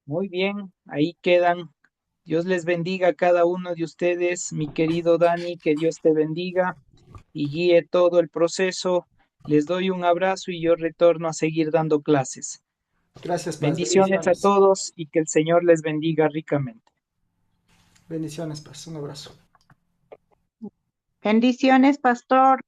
Muy bien, ahí quedan. Dios les bendiga a cada uno de ustedes, mi querido Dani, que Dios te bendiga y guíe todo el proceso. Les doy un abrazo y yo retorno a seguir dando clases. Gracias, Paz. Bendiciones a Bendiciones. todos y que el Señor les bendiga ricamente. Bendiciones, Paz. Un abrazo. Bendiciones, pastor.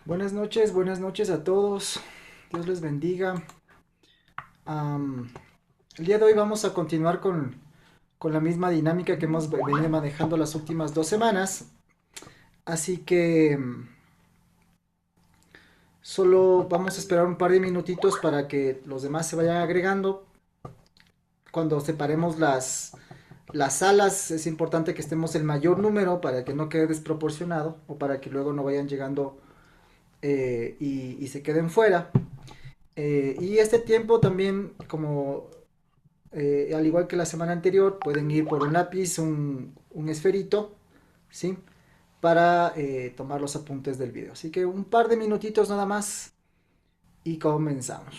Buenas noches a todos. Dios les bendiga. Am, el día de hoy vamos a continuar con la misma dinámica que hemos venido manejando las últimas 2 semanas. Así que solo vamos a esperar un par de minutitos para que los demás se vayan agregando. Cuando separemos las salas es importante que estemos el mayor número para que no quede desproporcionado o para que luego no vayan llegando y se queden fuera. Y este tiempo también, como al igual que la semana anterior, pueden ir por un lápiz, un esferito, ¿sí? Para tomar los apuntes del video. Así que un par de minutitos nada más y comenzamos.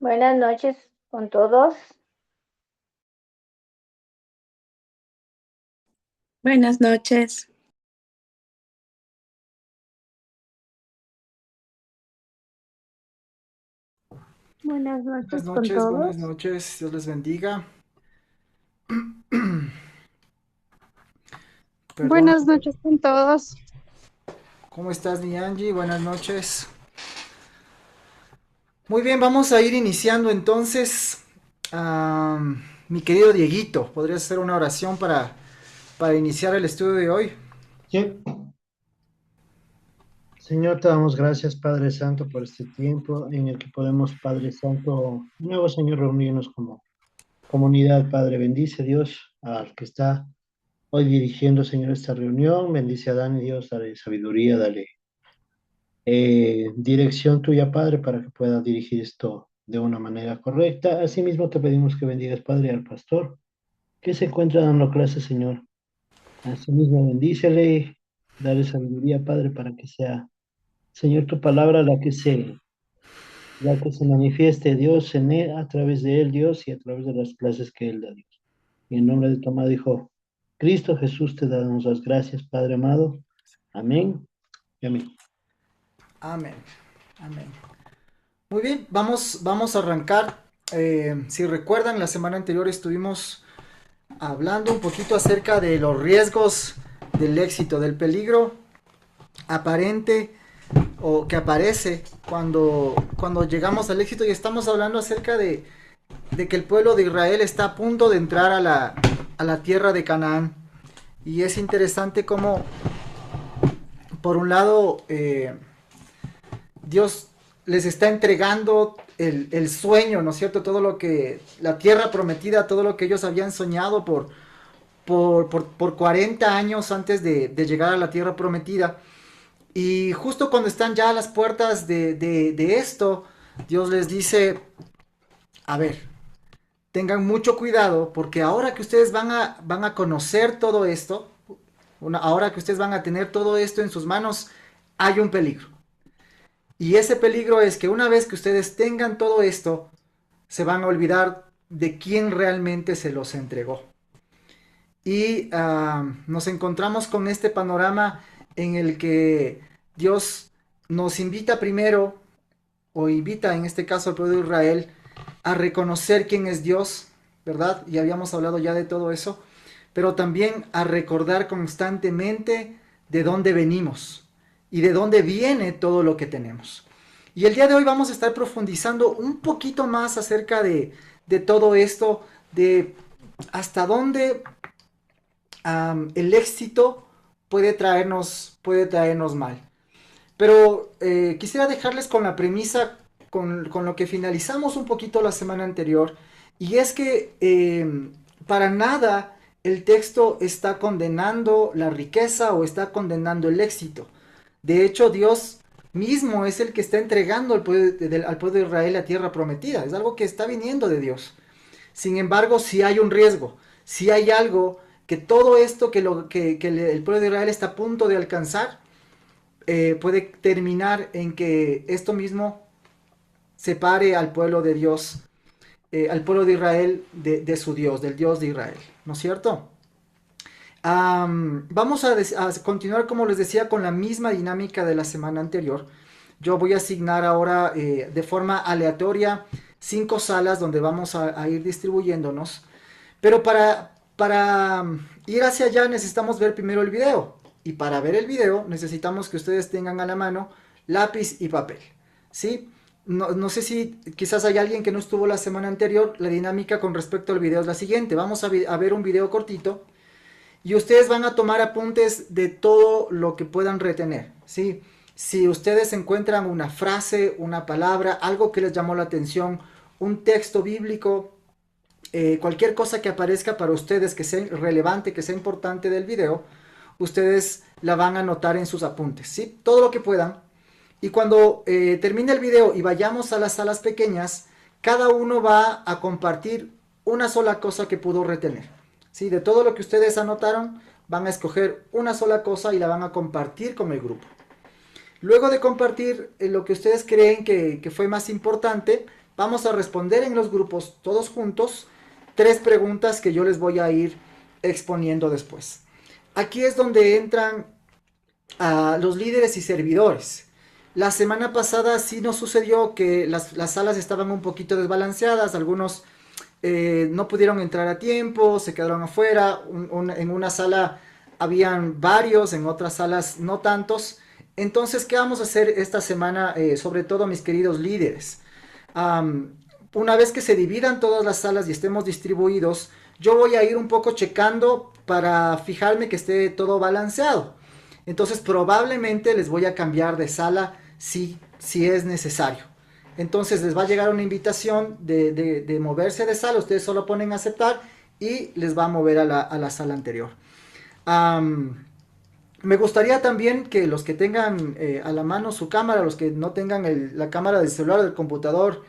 Buenas noches con todos. Buenas noches. Buenas Buenas noches con noches, buenas todos. noches. Dios les bendiga. Perdón. Buenas noches con todos. ¿Cómo estás, mi Angie? Buenas noches. Muy bien, vamos a ir iniciando entonces. Mi querido Dieguito, ¿podrías hacer una oración para iniciar el estudio de hoy? Sí, Señor, te damos gracias, Padre Santo, por este tiempo en el que podemos, Padre Santo, de nuevo, Señor, reunirnos como comunidad. Padre, bendice Dios al que está hoy dirigiendo, Señor, esta reunión. Bendice a Dani, Dios, dale sabiduría, dale dirección tuya, Padre, para que pueda dirigir esto de una manera correcta. Asimismo, te pedimos que bendigas, Padre, al pastor que se encuentra dando clases, Señor. Asimismo, bendícele, dale sabiduría, Padre, para que sea, Señor, tu palabra la que se ya que se manifieste Dios en él, a través de él, Dios, y a través de las clases que él da, Dios. Y en nombre de tu amado Hijo, Cristo Jesús, te damos las gracias, Padre amado. Amén y amén. Amén. Amén. Muy bien, vamos a arrancar. Si recuerdan, la semana anterior estuvimos hablando un poquito acerca de los riesgos del éxito, del peligro aparente o que aparece cuando llegamos al éxito, y estamos hablando acerca de que el pueblo de Israel está a punto de entrar a la tierra de Canaán. Y es interesante cómo, por un lado, Dios les está entregando el sueño, ¿no es cierto? Todo lo que, la tierra prometida, todo lo que ellos habían soñado por 40 años antes de llegar a la tierra prometida. Y justo cuando están ya a las puertas de esto, Dios les dice, a ver, tengan mucho cuidado, porque ahora que ustedes van a conocer todo esto, ahora que ustedes van a tener todo esto en sus manos, hay un peligro. Y ese peligro es que una vez que ustedes tengan todo esto, se van a olvidar de quién realmente se los entregó. Y nos encontramos con este panorama en el que Dios nos invita primero, o invita en este caso al pueblo de Israel, a reconocer quién es Dios, ¿verdad? Y habíamos hablado ya de todo eso, pero también a recordar constantemente de dónde venimos y de dónde viene todo lo que tenemos. Y el día de hoy vamos a estar profundizando un poquito más acerca de todo esto, de hasta dónde el éxito puede traernos mal. Pero quisiera dejarles con la premisa, con lo que finalizamos un poquito la semana anterior, y es que para nada el texto está condenando la riqueza o está condenando el éxito. De hecho, Dios mismo es el que está entregando al pueblo de Israel la tierra prometida. Es algo que está viniendo de Dios. Sin embargo, si hay un riesgo, si hay algo que todo esto que el pueblo de Israel está a punto de alcanzar, puede terminar en que esto mismo separe al pueblo de Dios, al pueblo de Israel de su Dios, del Dios de Israel, ¿no es cierto? Vamos a continuar, como les decía, con la misma dinámica de la semana anterior. Yo voy a asignar ahora de forma aleatoria 5 salas donde vamos a ir distribuyéndonos. Pero para ir hacia allá necesitamos ver primero el video. Y para ver el video necesitamos que ustedes tengan a la mano lápiz y papel, ¿sí? No sé si quizás hay alguien que no estuvo la semana anterior. La dinámica con respecto al video es la siguiente. Vamos a ver un video cortito y ustedes van a tomar apuntes de todo lo que puedan retener, ¿sí? Si ustedes encuentran una frase, una palabra, algo que les llamó la atención, un texto bíblico, cualquier cosa que aparezca para ustedes que sea relevante, que sea importante del video, ustedes la van a anotar en sus apuntes, ¿sí? Todo lo que puedan. Y cuando termine el video y vayamos a las salas pequeñas, cada uno va a compartir una sola cosa que pudo retener, ¿sí? De todo lo que ustedes anotaron, van a escoger una sola cosa y la van a compartir con el grupo. Luego de compartir lo que ustedes creen que fue más importante, vamos a responder en los grupos todos juntos 3 preguntas que yo les voy a ir exponiendo después. Aquí es donde entran los líderes y servidores. La semana pasada sí nos sucedió que las salas estaban un poquito desbalanceadas, algunos no pudieron entrar a tiempo, se quedaron afuera, en una sala habían varios, en otras salas no tantos. Entonces, ¿qué vamos a hacer esta semana, sobre todo mis queridos líderes? Una vez que se dividan todas las salas y estemos distribuidos, yo voy a ir un poco checando para fijarme que esté todo balanceado. Entonces probablemente les voy a cambiar de sala si es necesario. Entonces les va a llegar una invitación de moverse de sala, ustedes solo ponen aceptar y les va a mover a la sala anterior. Me gustaría también que los que tengan a la mano su cámara, los que no tengan la cámara del celular o del computador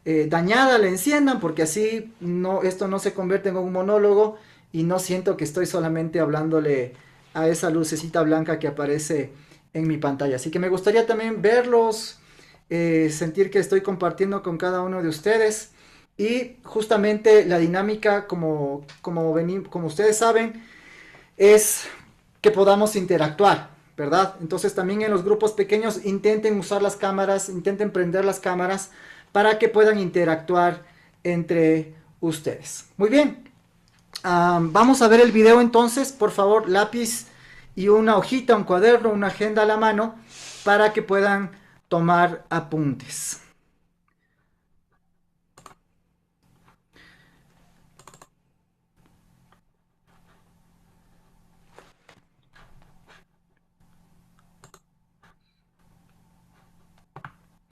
dañada, la enciendan, porque así esto no se convierte en un monólogo y no siento que estoy solamente hablándole a esa lucecita blanca que aparece en mi pantalla. Así que me gustaría también verlos, sentir que estoy compartiendo con cada uno de ustedes. Y justamente la dinámica, como ustedes saben, es que podamos interactuar, ¿verdad? Entonces también en los grupos pequeños intenten usar las cámaras, intenten prender las cámaras para que puedan interactuar entre ustedes. Muy bien. Vamos a ver el video entonces. Por favor, lápiz y una hojita, un cuaderno, una agenda a la mano para que puedan tomar apuntes.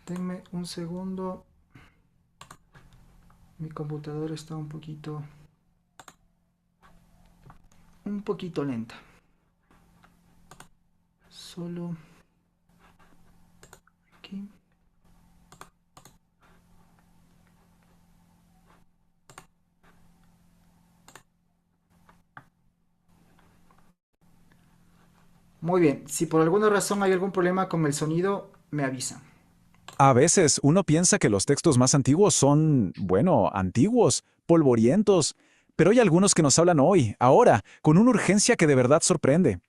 Denme un segundo. Mi computadora está un poquito lenta. Solo aquí. Muy bien, si por alguna razón hay algún problema con el sonido, me avisan. A veces uno piensa que los textos más antiguos son, bueno, antiguos, polvorientos, pero hay algunos que nos hablan hoy, ahora, con una urgencia que de verdad sorprende.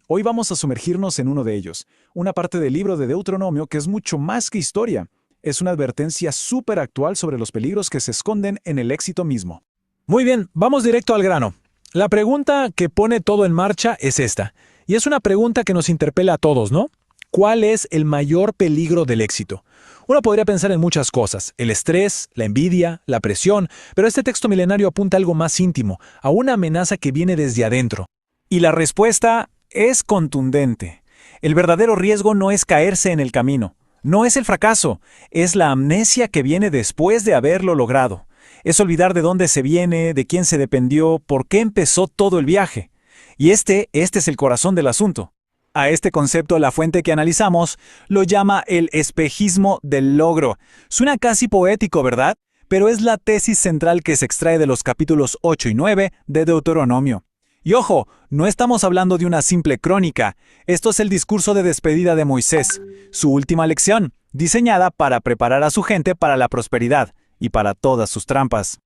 Hoy vamos a sumergirnos en uno de ellos, una parte del libro de Deuteronomio que es mucho más que historia. Es una advertencia súper actual sobre los peligros que se esconden en el éxito mismo. Muy bien, vamos directo al grano. La pregunta que pone todo en marcha es esta, y es una pregunta que nos interpela a todos, ¿no? ¿Cuál es el mayor peligro del éxito? Uno podría pensar en muchas cosas, el estrés, la envidia, la presión, pero este texto milenario apunta a algo más íntimo, a una amenaza que viene desde adentro. Y la respuesta es contundente. El verdadero riesgo no es caerse en el camino, no es el fracaso, es la amnesia que viene después de haberlo logrado. Es olvidar de dónde se viene, de quién se dependió, por qué empezó todo el viaje. Y este es el corazón del asunto. A este concepto la fuente que analizamos lo llama el espejismo del logro. Suena casi poético, ¿verdad? Pero es la tesis central que se extrae de los capítulos 8 y 9 de Deuteronomio. Y ojo, no estamos hablando de una simple crónica. Esto es el discurso de despedida de Moisés, su última lección, diseñada para preparar a su gente para la prosperidad y para todas sus trampas.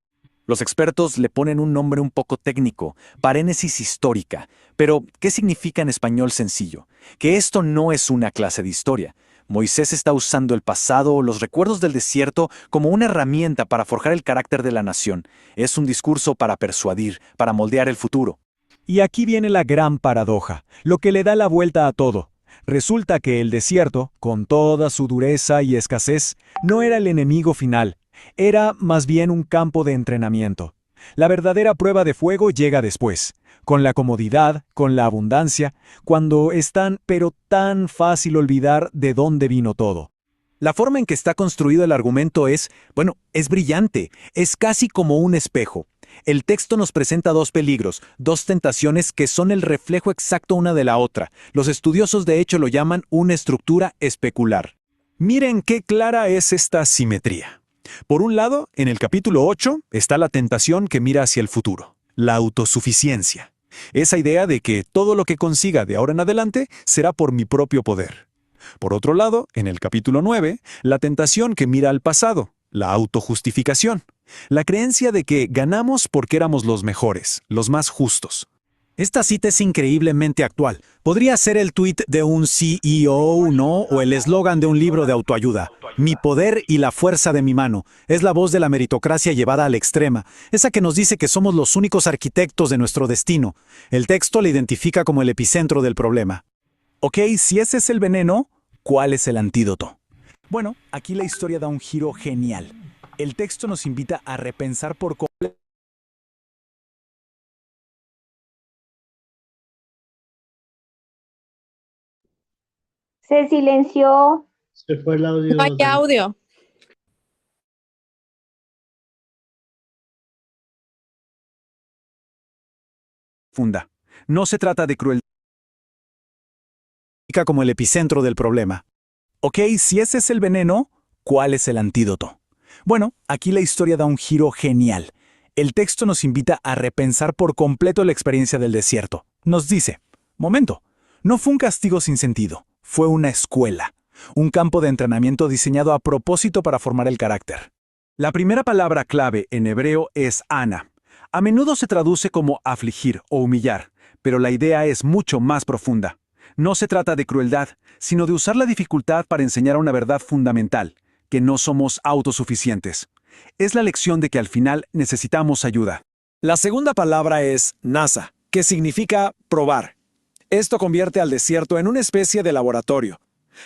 Los expertos le ponen un nombre un poco técnico, parénesis histórica. Pero, ¿qué significa en español sencillo? Que esto no es una clase de historia. Moisés está usando el pasado o los recuerdos del desierto como una herramienta para forjar el carácter de la nación. Es un discurso para persuadir, para moldear el futuro. Y aquí viene la gran paradoja, lo que le da la vuelta a todo. Resulta que el desierto, con toda su dureza y escasez, no era el enemigo final. Era más bien un campo de entrenamiento. La verdadera prueba de fuego llega después, con la comodidad, con la abundancia, cuando es pero tan fácil olvidar de dónde vino todo. La forma en que está construido el argumento es brillante, es casi como un espejo. El texto nos presenta dos peligros, dos tentaciones que son el reflejo exacto una de la otra. Los estudiosos de hecho lo llaman una estructura especular. Miren qué clara es esta simetría. Por un lado, en el capítulo 8 está la tentación que mira hacia el futuro, la autosuficiencia. Esa idea de que todo lo que consiga de ahora en adelante será por mi propio poder. Por otro lado, en el capítulo 9, la tentación que mira al pasado, la autojustificación. La creencia de que ganamos porque éramos los mejores, los más justos. Esta cita es increíblemente actual. Podría ser el tuit de un CEO, ¿no? O el eslogan de un libro de autoayuda. Mi poder y la fuerza de mi mano. Es la voz de la meritocracia llevada al extrema. Esa que nos dice que somos los únicos arquitectos de nuestro destino. El texto le identifica como el epicentro del problema. Ok, si ese es el veneno, ¿cuál es el antídoto? Bueno, aquí la historia da un giro genial. El texto nos invita a repensar por completo. Se silenció. Se fue el audio. No hay audio. Funda. No se trata de crueldad como el epicentro del problema. Ok, si ese es el veneno, ¿cuál es el antídoto? Bueno, aquí la historia da un giro genial. El texto nos invita a repensar por completo la experiencia del desierto. Nos dice, momento, no fue un castigo sin sentido, fue una escuela. un campo de entrenamiento diseñado a propósito para formar el carácter. La primera palabra clave en hebreo es ana. A menudo se traduce como afligir o humillar, pero la idea es mucho más profunda. No se trata de crueldad, sino de usar la dificultad para enseñar una verdad fundamental, que no somos autosuficientes. Es la lección de que al final necesitamos ayuda. La segunda palabra es nasa, que significa probar. Esto convierte al desierto en una especie de laboratorio.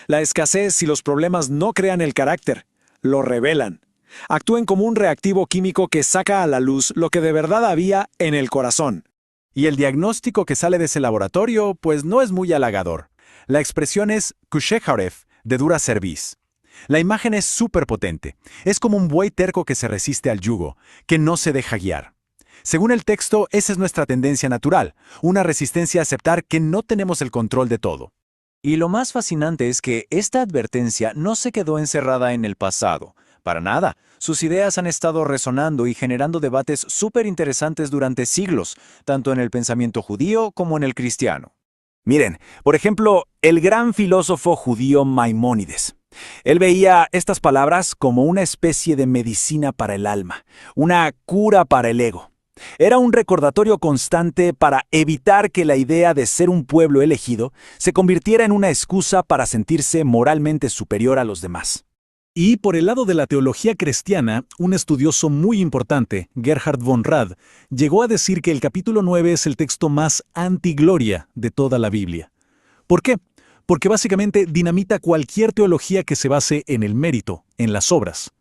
La escasez y los problemas no crean el carácter, lo revelan. Actúen como un reactivo químico que saca a la luz lo que de verdad había en el corazón. Y el diagnóstico que sale de ese laboratorio, pues no es muy halagador. La expresión es kusheharef, de dura cerviz. La imagen es súper potente. Es como un buey terco que se resiste al yugo, que no se deja guiar. Según el texto, esa es nuestra tendencia natural, una resistencia a aceptar que no tenemos el control de todo. Y lo más fascinante es que esta advertencia no se quedó encerrada en el pasado. Para nada. Sus ideas han estado resonando y generando debates súper interesantes durante siglos, tanto en el pensamiento judío como en el cristiano. Miren, por ejemplo, el gran filósofo judío Maimónides. Él veía estas palabras como una especie de medicina para el alma, una cura para el ego. Era un recordatorio constante para evitar que la idea de ser un pueblo elegido se convirtiera en una excusa para sentirse moralmente superior a los demás. Y por el lado de la teología cristiana, un estudioso muy importante, Gerhard von Rad, llegó a decir que el capítulo 9 es el texto más antigloria de toda la Biblia. ¿Por qué? Porque básicamente dinamita cualquier teología que se base en el mérito, en las obras.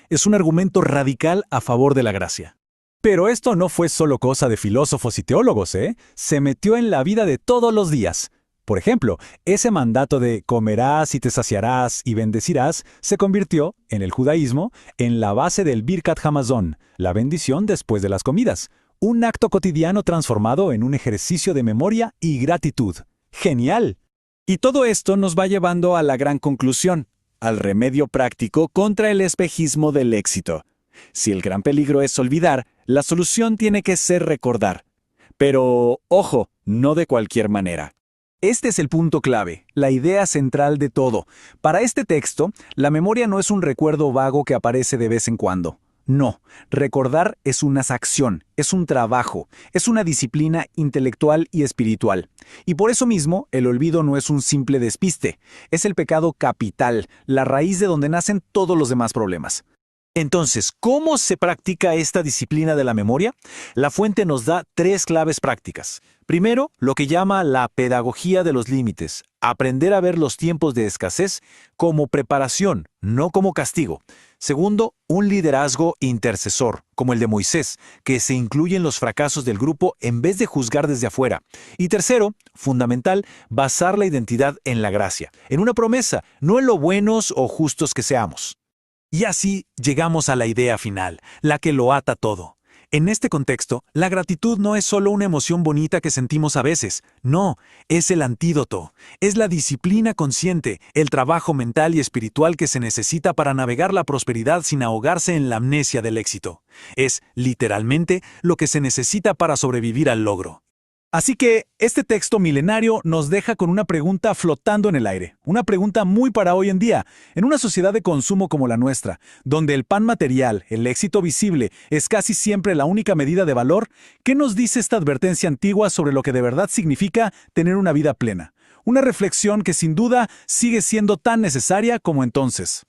Es un argumento radical a favor de la gracia. Pero esto no fue solo cosa de filósofos y teólogos, ¿eh? Se metió en la vida de todos los días. Por ejemplo, ese mandato de comerás y te saciarás y bendecirás se convirtió, en el judaísmo, en la base del Birkat Hamazon, la bendición después de las comidas, un acto cotidiano transformado en un ejercicio de memoria y gratitud. ¡Genial! Y todo esto nos va llevando a la gran conclusión, al remedio práctico contra el espejismo del éxito. Si el gran peligro es olvidar, la solución tiene que ser recordar. Pero, ojo, no de cualquier manera. Este es el punto clave, la idea central de todo. Para este texto, la memoria no es un recuerdo vago que aparece de vez en cuando. No, recordar es una acción, es un trabajo, es una disciplina intelectual y espiritual. Y por eso mismo, el olvido no es un simple despiste, es el pecado capital, la raíz de donde nacen todos los demás problemas. Entonces, ¿cómo se practica esta disciplina de la memoria? La fuente nos da 3 claves prácticas. Primero, lo que llama la pedagogía de los límites, aprender a ver los tiempos de escasez como preparación, no como castigo. Segundo, un liderazgo intercesor, como el de Moisés, que se incluye en los fracasos del grupo en vez de juzgar desde afuera. Y tercero, fundamental, basar la identidad en la gracia, en una promesa, no en lo buenos o justos que seamos. Y así llegamos a la idea final, la que lo ata todo. En este contexto, la gratitud no es solo una emoción bonita que sentimos a veces, no, es el antídoto, es la disciplina consciente, el trabajo mental y espiritual que se necesita para navegar la prosperidad sin ahogarse en la amnesia del éxito. Es, literalmente, lo que se necesita para sobrevivir al logro. Así que este texto milenario nos deja con una pregunta flotando en el aire, una pregunta muy para hoy en día, en una sociedad de consumo como la nuestra, donde el pan material, el éxito visible, es casi siempre la única medida de valor. ¿Qué nos dice esta advertencia antigua sobre lo que de verdad significa tener una vida plena? Una reflexión que sin duda sigue siendo tan necesaria como entonces.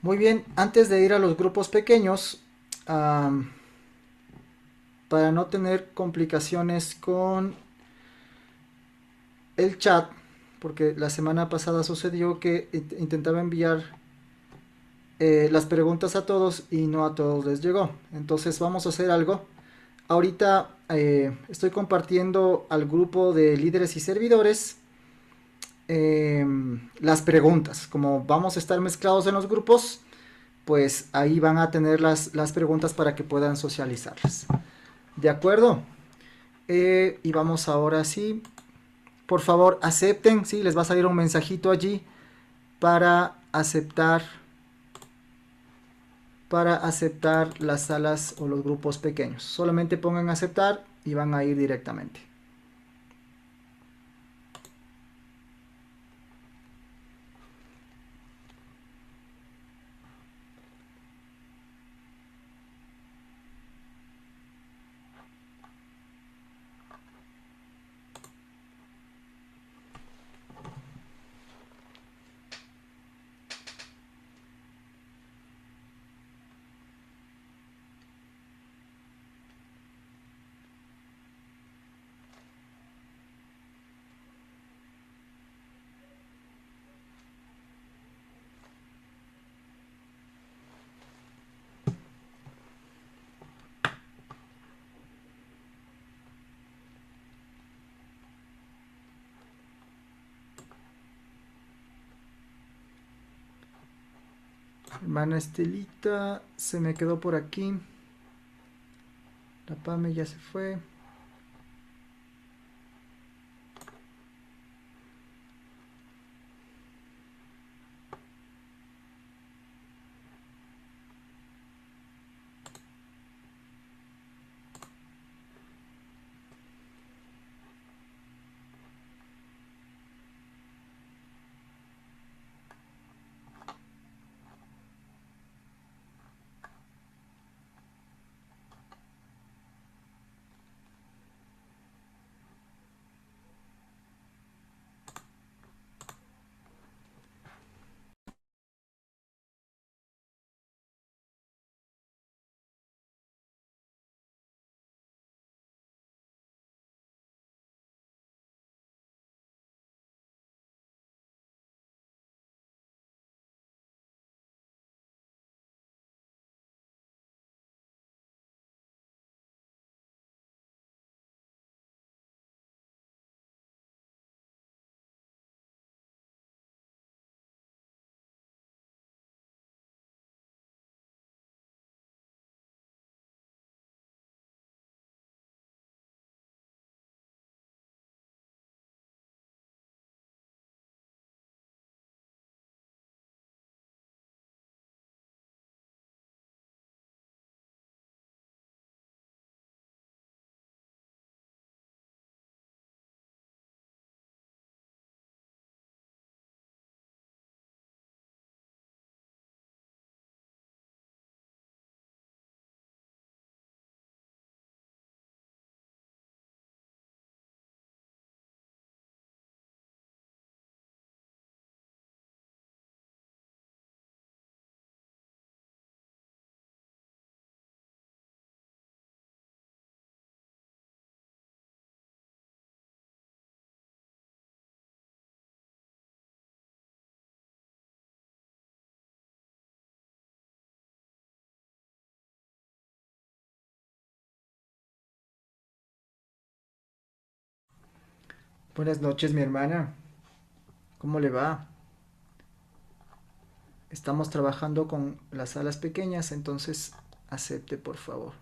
Muy bien, antes de ir a los grupos pequeños, para no tener complicaciones con el chat, porque la semana pasada sucedió que intentaba enviar las preguntas a todos y no a todos les llegó. Entonces vamos a hacer algo. Ahorita estoy compartiendo al grupo de líderes y servidores las preguntas. Como vamos a estar mezclados en los grupos, pues ahí van a tener las preguntas para que puedan socializarlas. ¿De acuerdo? Y vamos ahora sí. Por favor, acepten. Sí, les va a salir un mensajito allí para aceptar para aceptar las salas o los grupos pequeños. Solamente pongan aceptar y van a ir directamente. Hermana Estelita se me quedó por aquí. La Pame ya se fue. Buenas noches, mi hermana. ¿Cómo le va? Estamos trabajando con las salas pequeñas, entonces acepte, por favor.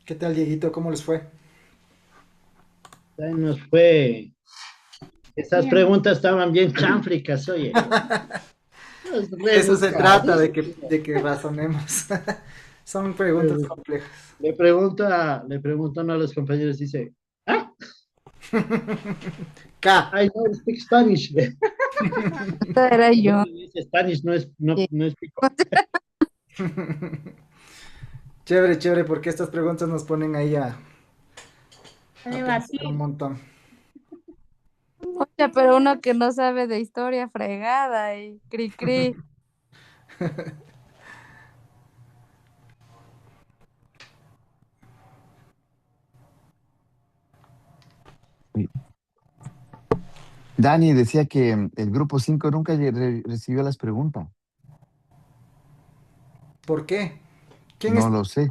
¿Qué tal, Dieguito? ¿Cómo les fue? Ahí nos fue. Estas Bien. preguntas estaban bien chanfricas, oye. Las Eso se trata rebuscadísimas. de que razonemos. Son preguntas complejas. Le pregunto a uno de los compañeros, dice, ah, K. I don't speak Spanish. Esa era yo. Dice Spanish, no es pico. Chévere, chévere, porque estas preguntas nos ponen ahí A a pensar un debatir. montón. Oye, pero uno que no sabe de historia fregada y cri cri. Dani decía que el grupo 5 nunca recibió las preguntas. ¿Por qué? ¿Quién, No lo sé.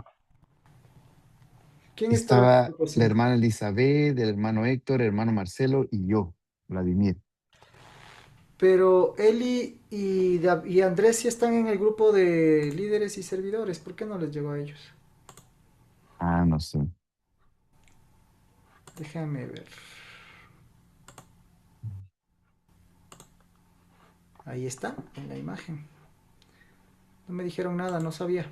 quién estaba en el Estaba grupo la 5? hermana Elizabeth, el hermano Héctor, el hermano Marcelo y yo, Vladimir. Pero Eli y Andrés sí están en el grupo de líderes y servidores. ¿Por qué no les llegó a ellos? Ah, no sé. Déjame ver. Ahí está, en la imagen. No me dijeron nada, no sabía.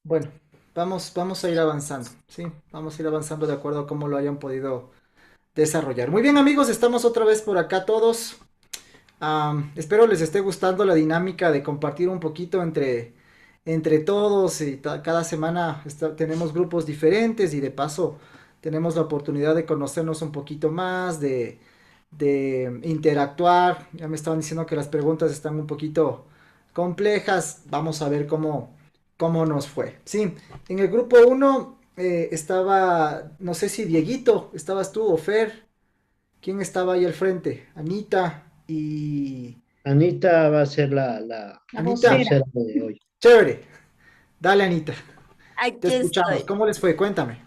Bueno, vamos a ir avanzando, ¿sí? Vamos a ir avanzando de acuerdo a cómo lo hayan podido desarrollar. Muy bien, amigos, estamos otra vez por acá todos. Espero les esté gustando la dinámica de compartir un poquito entre todos y cada semana tenemos grupos diferentes y de paso tenemos la oportunidad de conocernos un poquito más, de interactuar. Ya me estaban diciendo que las preguntas están un poquito complejas. Vamos a ver cómo nos fue. Sí, en el grupo uno estaba, no sé si Dieguito, estabas tú o Fer. ¿Quién estaba ahí al frente? Anita y... Anita va a ser La la Anita, vocera. vocera de hoy. chévere. Dale, Anita. Te Aquí escuchamos. estoy. ¿Cómo les fue? Cuéntame.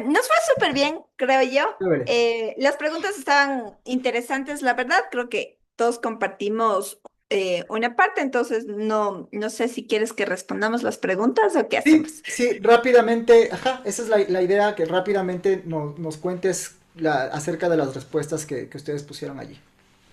Nos fue súper bien, creo yo. Chévere. Las preguntas estaban interesantes, la verdad. Creo que todos compartimos una parte, entonces no sé si quieres que respondamos las preguntas o qué Sí, hacemos. sí, rápidamente, ajá, esa es la idea, que rápidamente nos cuentes acerca de las respuestas que ustedes pusieron allí.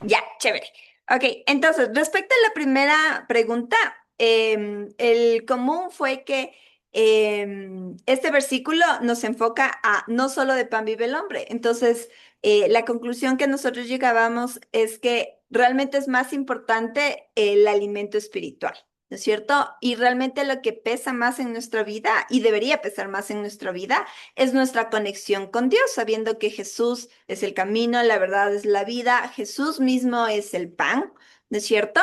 Ya, chévere. Ok, entonces, respecto a la primera pregunta, el común fue que este versículo nos enfoca a no solo de pan vive el hombre. Entonces, la conclusión que nosotros llegábamos es que realmente es más importante el alimento espiritual, ¿no es cierto? Y realmente lo que pesa más en nuestra vida y debería pesar más en nuestra vida es nuestra conexión con Dios, sabiendo que Jesús es el camino, la verdad es la vida, Jesús mismo es el pan, ¿no es cierto?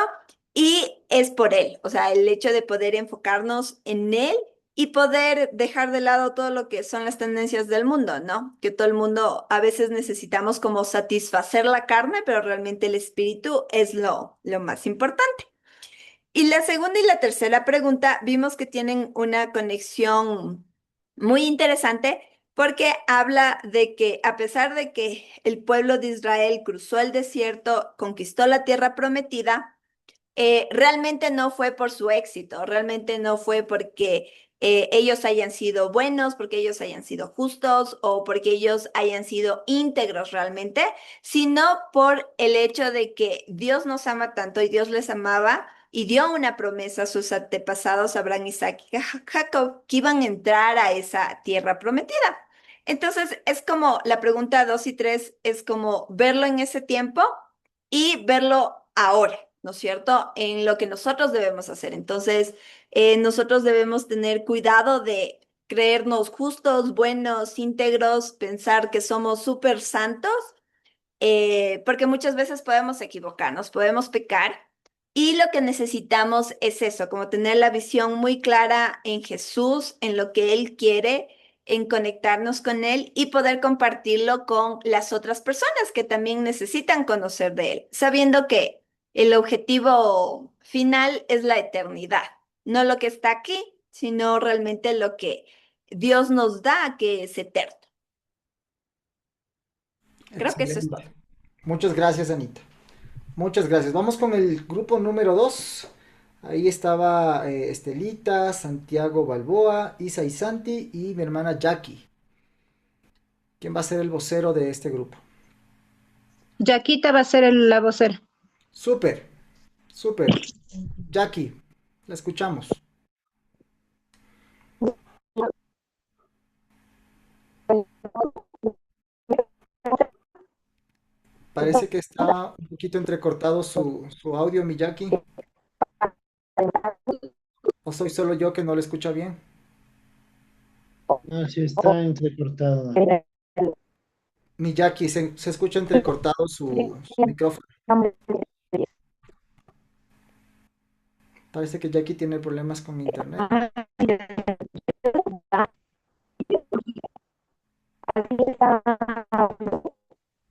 Y es por Él, o sea, el hecho de poder enfocarnos en Él y poder dejar de lado todo lo que son las tendencias del mundo, ¿no? Que todo el mundo a veces necesitamos como satisfacer la carne, pero realmente el espíritu es lo más importante. Y la segunda y la tercera pregunta vimos que tienen una conexión muy interesante porque habla de que a pesar de que el pueblo de Israel cruzó el desierto, conquistó la tierra prometida, realmente no fue por su éxito, realmente no fue porque ellos hayan sido buenos, porque ellos hayan sido justos o porque ellos hayan sido íntegros realmente, sino por el hecho de que Dios nos ama tanto y Dios les amaba y dio una promesa a sus antepasados, Abraham, Isaac y Jacob, que iban a entrar a esa tierra prometida. Entonces, es como la pregunta 2 y 3 es como verlo en ese tiempo y verlo ahora, ¿no es cierto? En lo que nosotros debemos hacer. Entonces, nosotros debemos tener cuidado de creernos justos, buenos, íntegros, pensar que somos súper santos, porque muchas veces podemos equivocarnos, podemos pecar. Y lo que necesitamos es eso, como tener la visión muy clara en Jesús, en lo que Él quiere, en conectarnos con Él y poder compartirlo con las otras personas que también necesitan conocer de Él, sabiendo que el objetivo final es la eternidad, no lo que está aquí, sino realmente lo que Dios nos da, que es eterno. Creo que eso es todo. Excelente. Muchas gracias, Anita. Muchas gracias. Vamos con el grupo número 2. Ahí estaba Estelita, Santiago Balboa, Isa y Santi y mi hermana Jackie. ¿Quién va a ser el vocero de este grupo? Yaquita va a ser la vocera. Súper, súper. Jackie, la escuchamos. Parece que está un poquito entrecortado su audio, Miyaki. ¿O soy solo yo que no le escucha bien? No, sí está entrecortado. Miyaki, se escucha entrecortado su micrófono. Parece que Jackie tiene problemas con mi internet.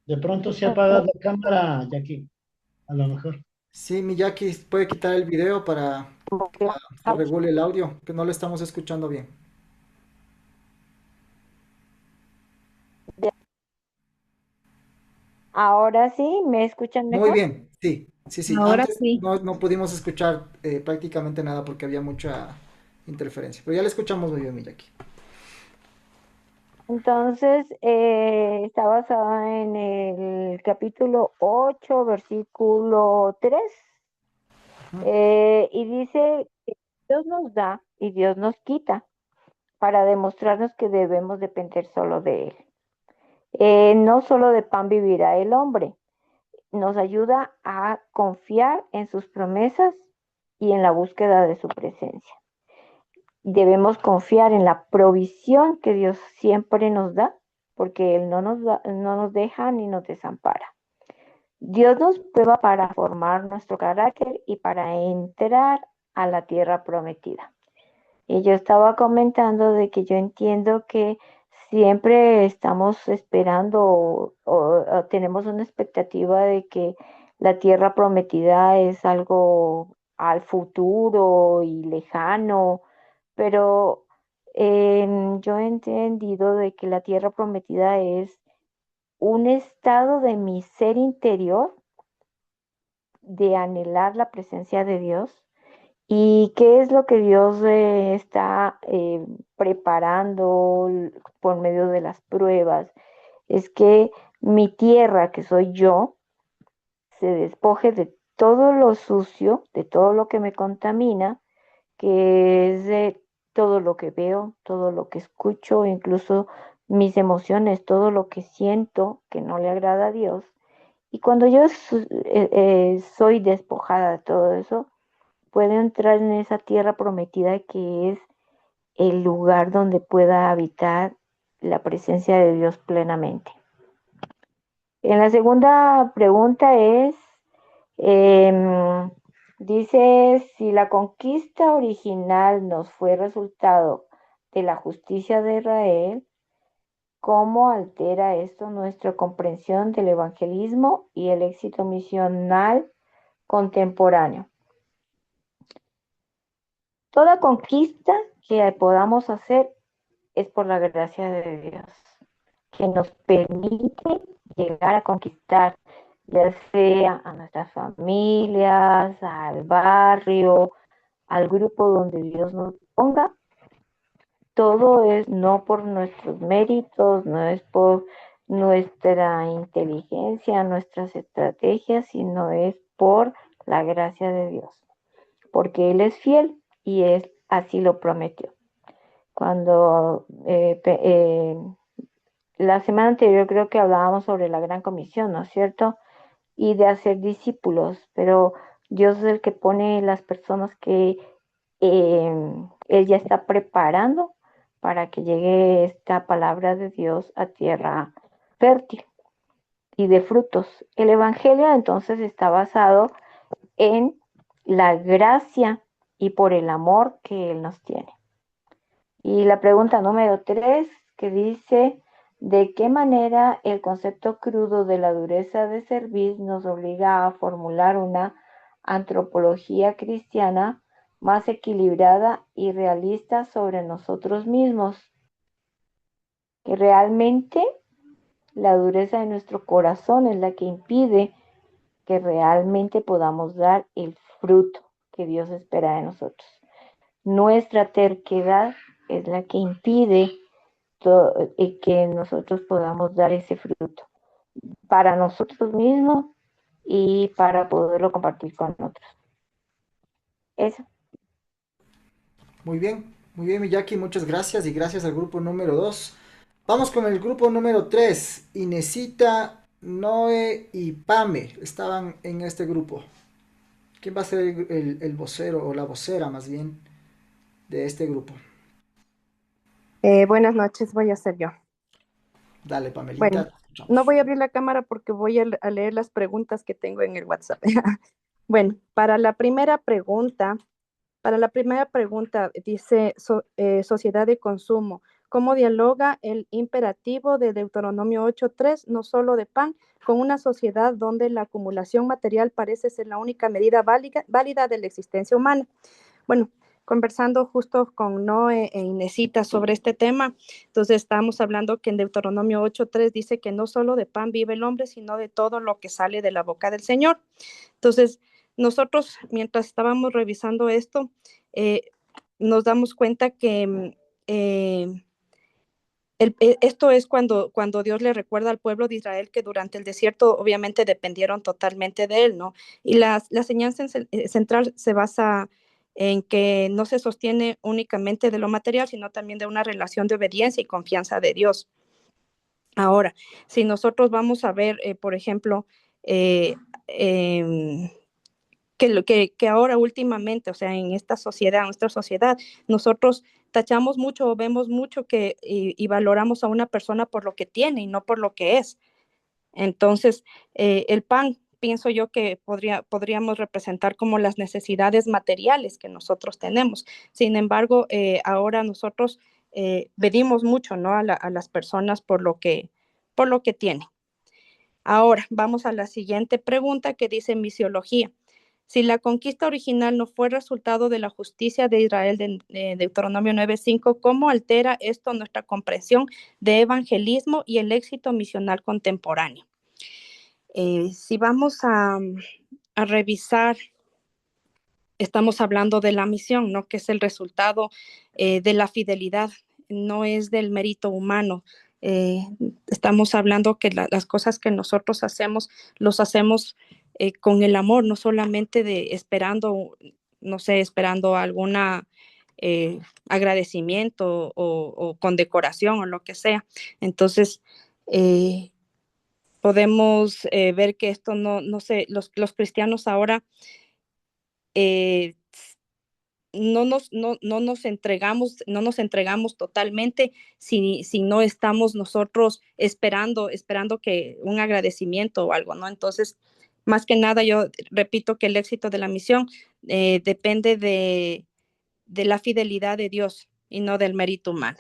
De pronto se apaga la cámara, Jackie, a lo mejor. Sí, Miyaki, puede quitar el video para que se regule el audio, que no lo estamos escuchando bien. Ahora sí, ¿me escuchan Muy mejor? bien, sí, sí, sí. Ahora Antes sí. no pudimos escuchar prácticamente nada porque había mucha interferencia, pero ya le escuchamos muy bien, Miyaki. Entonces, está basada en el capítulo 8, versículo 3, Ujú. y dice que Dios nos da y Dios nos quita para demostrarnos que debemos depender solo de Él. No solo de pan vivirá el hombre, nos ayuda a confiar en sus promesas y en la búsqueda de su presencia. Debemos confiar en la provisión que Dios siempre nos da, porque Él no nos deja ni nos desampara. Dios nos prueba para formar nuestro carácter y para entrar a la tierra prometida. Y yo estaba comentando de que yo entiendo que siempre estamos esperando o tenemos una expectativa de que la tierra prometida es algo al futuro y lejano, pero yo he entendido de que la tierra prometida es un estado de mi ser interior de anhelar la presencia de Dios. ¿Y qué es lo que Dios está preparando por medio de las pruebas? Es que mi tierra, que soy yo, se despoje de todo lo sucio, de todo lo que me contamina, que es de todo lo que veo, todo lo que escucho, incluso mis emociones, todo lo que siento que no le agrada a Dios. Y cuando yo soy despojada de todo eso, puedo entrar en esa tierra prometida que es el lugar donde pueda habitar la presencia de Dios plenamente. En la segunda pregunta es, eh, dice, si la conquista original nos fue resultado de la justicia de Israel, ¿cómo altera esto nuestra comprensión del evangelismo y el éxito misional contemporáneo? Toda conquista que podamos hacer es por la gracia de Dios, que nos permite llegar a conquistar, ya sea a nuestras familias, al barrio, al grupo donde Dios nos ponga. Todo es no por nuestros méritos, no es por nuestra inteligencia, nuestras estrategias, sino es por la gracia de Dios, porque Él es fiel y Él así lo prometió. Cuando la semana anterior creo que hablábamos sobre la gran comisión, ¿no es cierto? Y de hacer discípulos, pero Dios es el que pone las personas que Él ya está preparando para que llegue esta palabra de Dios a tierra fértil y de frutos. El Evangelio entonces está basado en la gracia y por el amor que Él nos tiene. Y la pregunta número 3, que dice, ¿de qué manera el concepto crudo de la dureza de servir nos obliga a formular una antropología cristiana más equilibrada y realista sobre nosotros mismos? Que realmente la dureza de nuestro corazón es la que impide que realmente podamos dar el fruto que Dios espera de nosotros. Nuestra terquedad es la que impide que nosotros podamos dar ese fruto para nosotros mismos y para poderlo compartir con otros. Eso. Muy bien, Miyaki, muchas gracias y gracias al grupo número 2. Vamos con el grupo número 3. Inesita, Noé y Pame estaban en este grupo. ¿Quién va a ser el vocero o la vocera más bien de este grupo? Buenas noches, voy a ser yo. Dale, Bueno, Pamelita. no voy a abrir la cámara porque voy a leer las preguntas que tengo en el WhatsApp. Bueno, para la primera pregunta dice sociedad de consumo. ¿Cómo dialoga el imperativo de Deuteronomio 8:3, no solo de pan, con una sociedad donde la acumulación material parece ser la única medida válida de la existencia humana? Bueno, conversando justo con Noé e Inesita sobre este tema, entonces estamos hablando que en Deuteronomio 8:3 dice que no solo de pan vive el hombre, sino de todo lo que sale de la boca del Señor. Entonces, nosotros, mientras estábamos revisando esto, nos damos cuenta que esto es cuando Dios le recuerda al pueblo de Israel que durante el desierto obviamente dependieron totalmente de él, ¿no? Y la enseñanza central se basa en que no se sostiene únicamente de lo material, sino también de una relación de obediencia y confianza de Dios. Ahora, si nosotros vamos a ver, por ejemplo, eh, em, que ahora últimamente, o sea, en esta sociedad, en nuestra sociedad, nosotros tachamos mucho o vemos mucho y valoramos a una persona por lo que tiene y no por lo que es. Entonces, el pan, pienso yo que podríamos representar como las necesidades materiales que nosotros tenemos. Sin embargo, ahora nosotros medimos mucho, ¿no? A las personas por lo que tienen. Ahora, vamos a la siguiente pregunta que dice misiología. Si la conquista original no fue resultado de la justicia de Israel de Deuteronomio 9:5, ¿cómo altera esto nuestra comprensión de evangelismo y el éxito misional contemporáneo? Si vamos a revisar, estamos hablando de la misión, ¿no? Que es el resultado de la fidelidad, no es del mérito humano. Estamos hablando que las cosas que nosotros hacemos, los hacemos con el amor, no solamente de esperando, no sé, esperando alguna agradecimiento o condecoración o lo que sea. Entonces, podemos ver que esto no sé, los cristianos ahora eh, no nos entregamos totalmente si no estamos nosotros esperando que un agradecimiento o algo, ¿no? Entonces, más que nada, yo repito que el éxito de la misión depende de la fidelidad de Dios y no del mérito humano.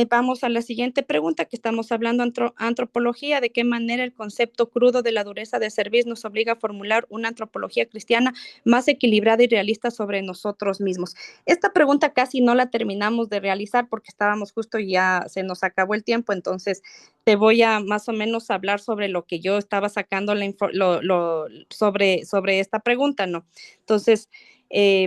Vamos a la siguiente pregunta que estamos hablando antropología, de qué manera el concepto crudo de la dureza de servir nos obliga a formular una antropología cristiana más equilibrada y realista sobre nosotros mismos. Esta pregunta casi no la terminamos de realizar porque estábamos justo y ya se nos acabó el tiempo, entonces te voy a más o menos hablar sobre lo que yo estaba sacando sobre esta pregunta, ¿no? Entonces,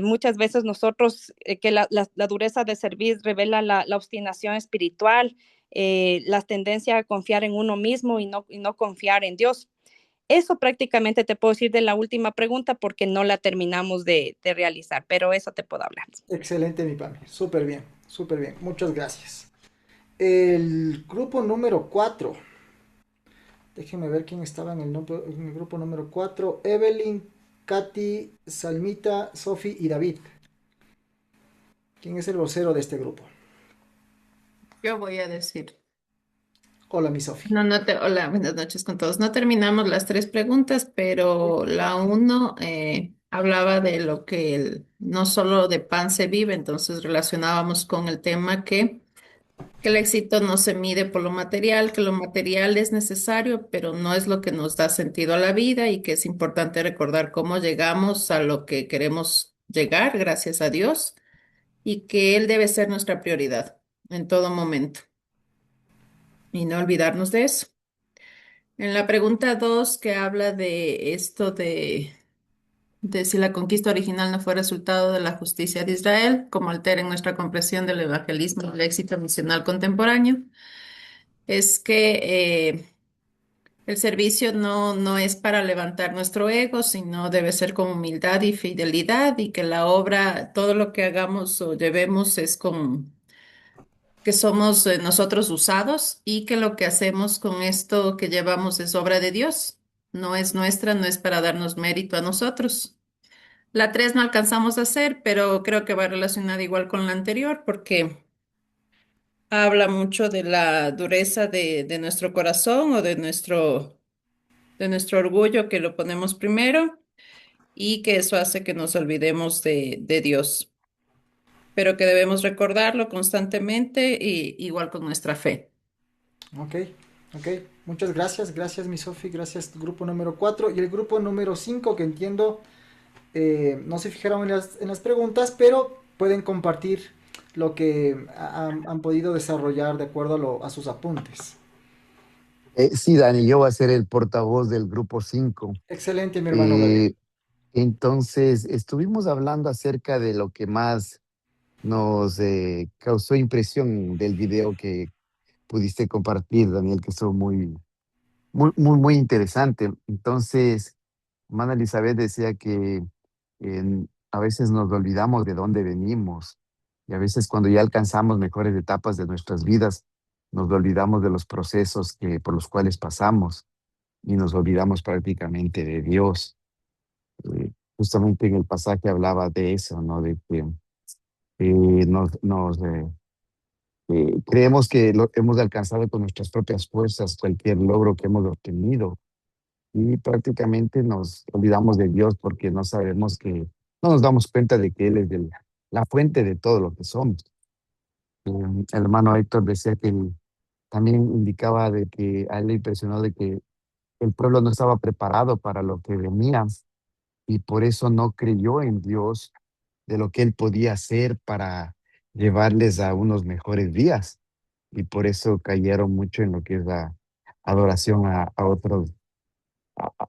muchas veces nosotros, que la dureza de servir revela la obstinación espiritual, la tendencia a confiar en uno mismo y no confiar en Dios. Eso prácticamente te puedo decir de la última pregunta porque no la terminamos de realizar, pero eso te puedo hablar. Excelente, mi Pame. Súper bien, súper bien. Muchas gracias. El grupo número 4. Déjenme ver quién estaba en el grupo número 4. Evelyn, Katy, Salmita, Sofi y David. ¿Quién es el vocero de este grupo? Yo voy a decir. Hola, mi Sofi. Hola, buenas noches con todos. No terminamos las tres preguntas, pero la uno hablaba de lo que no solo de pan se vive, entonces relacionábamos con el tema que el éxito no se mide por lo material, que lo material es necesario, pero no es lo que nos da sentido a la vida y que es importante recordar cómo llegamos a lo que queremos llegar, gracias a Dios, y que Él debe ser nuestra prioridad en todo momento y no olvidarnos de eso. En la pregunta 2 que habla de esto de si la conquista original no fue resultado de la justicia de Israel, como altera en nuestra comprensión del evangelismo y el éxito misional contemporáneo, es que el servicio no es para levantar nuestro ego, sino debe ser con humildad y fidelidad, y que la obra, todo lo que hagamos o llevemos es con que somos nosotros usados, y que lo que hacemos con esto que llevamos es obra de Dios, no es nuestra, no es para darnos mérito a nosotros. La 3 no alcanzamos a hacer, pero creo que va relacionada igual con la anterior, porque habla mucho de la dureza de nuestro corazón o de nuestro orgullo, que lo ponemos primero, y que eso hace que nos olvidemos de Dios, pero que debemos recordarlo constantemente, y igual con nuestra fe. Ok, ok. Muchas gracias. Gracias, mi Sofi. Gracias, grupo número 4. Y el grupo número 5, que entiendo, no se fijaron en las preguntas, pero pueden compartir lo que han podido desarrollar de acuerdo a sus apuntes. Sí, Dani, yo voy a ser el portavoz del grupo 5. Excelente, mi hermano Gabriel. Entonces, estuvimos hablando acerca de lo que más nos causó impresión del video que pudiste compartir, Daniel, que estuvo muy interesante. Entonces, hermana Elizabeth decía que a veces nos olvidamos de dónde venimos, y a veces cuando ya alcanzamos mejores etapas de nuestras vidas, nos olvidamos de los procesos por los cuales pasamos, y nos olvidamos prácticamente de Dios. Justamente en el pasaje hablaba de eso, ¿no? De que creemos que lo hemos alcanzado con nuestras propias fuerzas cualquier logro que hemos obtenido, y prácticamente nos olvidamos de Dios porque no nos damos cuenta de que Él es la fuente de todo lo que somos. El hermano Héctor decía que también indicaba de que a él le impresionó de que el pueblo no estaba preparado para lo que venía, y por eso no creyó en Dios, de lo que Él podía hacer para llevarles a unos mejores días, y por eso cayeron mucho en lo que es la adoración a